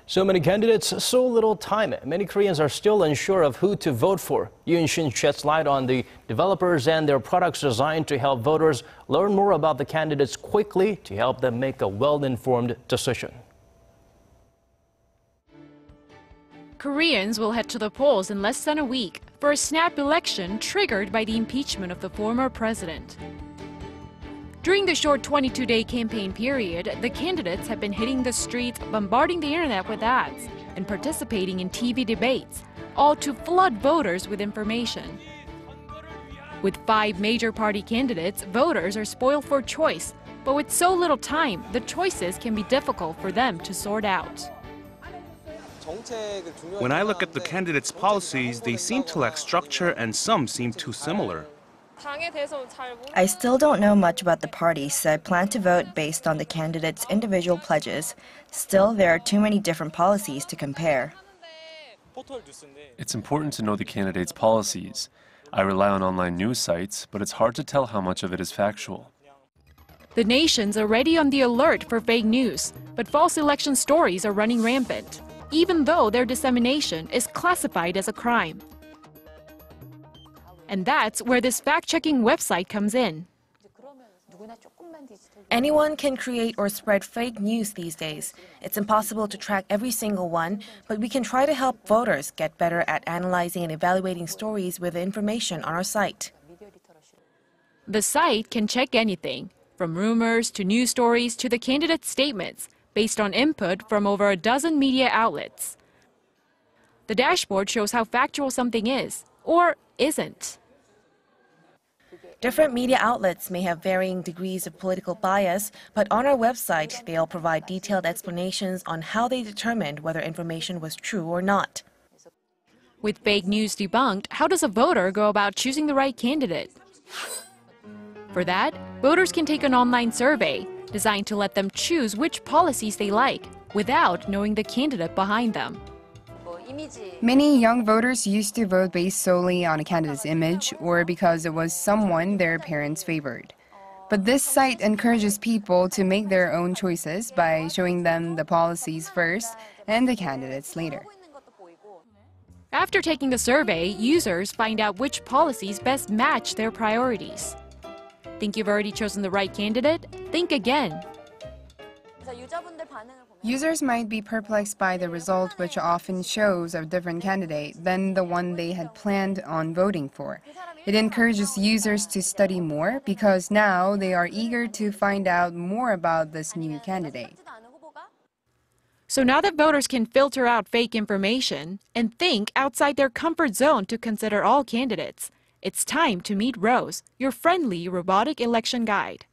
So many candidates, so little time. Many Koreans are still unsure of who to vote for. Un-shin sheds light on the developers and their products designed to help voters learn more about the candidates quickly to help them make a well-informed decision. Koreans will head to the polls in less than a week for a snap election triggered by the impeachment of the former president. During the short 22-day campaign period, the candidates have been hitting the streets, bombarding the internet with ads, and participating in TV debates, all to flood voters with information. With 5 major party candidates, voters are spoiled for choice, but with so little time, the choices can be difficult for them to sort out. When I look at the candidates' policies, they seem to lack structure and some seem too similar. I still don't know much about the party, so I plan to vote based on the candidates' individual pledges. Still, there are too many different policies to compare. It's important to know the candidates' policies. I rely on online news sites, but it's hard to tell how much of it is factual. The nation's already on the alert for fake news, but false election stories are running rampant, even though their dissemination is classified as a crime. And that's where this fact-checking website comes in. Anyone can create or spread fake news these days. It's impossible to track every single one, but we can try to help voters get better at analyzing and evaluating stories with information on our site. The site can check anything, from rumors to news stories to the candidate statements, based on input from over a dozen media outlets. The dashboard shows how factual something is, or isn't. Different media outlets may have varying degrees of political bias, but on our website, they all provide detailed explanations on how they determined whether information was true or not. With fake news debunked, how does a voter go about choosing the right candidate? For that, voters can take an online survey designed to let them choose which policies they like without knowing the candidate behind them. Many young voters used to vote based solely on a candidate's image or because it was someone their parents favored. But this site encourages people to make their own choices by showing them the policies first and the candidates later. After taking the survey, users find out which policies best match their priorities. Think you've already chosen the right candidate? Think again. Users might be perplexed by the result, which often shows a different candidate than the one they had planned on voting for. It encourages users to study more because now they are eager to find out more about this new candidate. So now that voters can filter out fake information and think outside their comfort zone to consider all candidates, it's time to meet Rose, your friendly robotic election guide.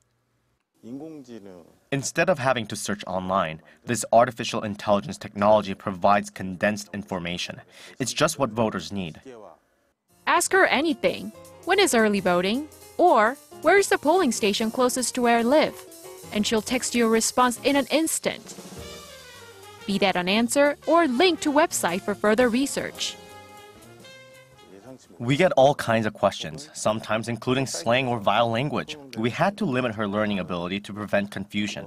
Instead of having to search online, this artificial intelligence technology provides condensed information. It's just what voters need. Ask her anything. When is early voting? Or, where's the polling station closest to where I live? And she'll text you a response in an instant. Be that an answer or link to website for further research. We get all kinds of questions, sometimes including slang or vile language. We had to limit her learning ability to prevent confusion.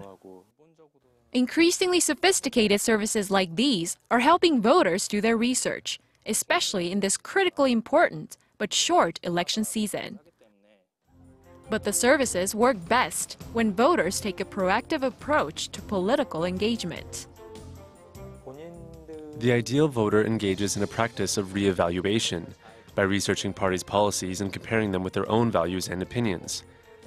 Increasingly sophisticated services like these are helping voters do their research, especially in this critically important but short election season. But the services work best when voters take a proactive approach to political engagement. The ideal voter engages in a practice of re-evaluation by researching parties' policies and comparing them with their own values and opinions.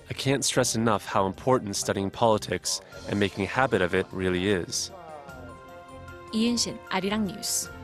I can't stress enough how important studying politics and making a habit of it really is. Un-shin, Arirang News.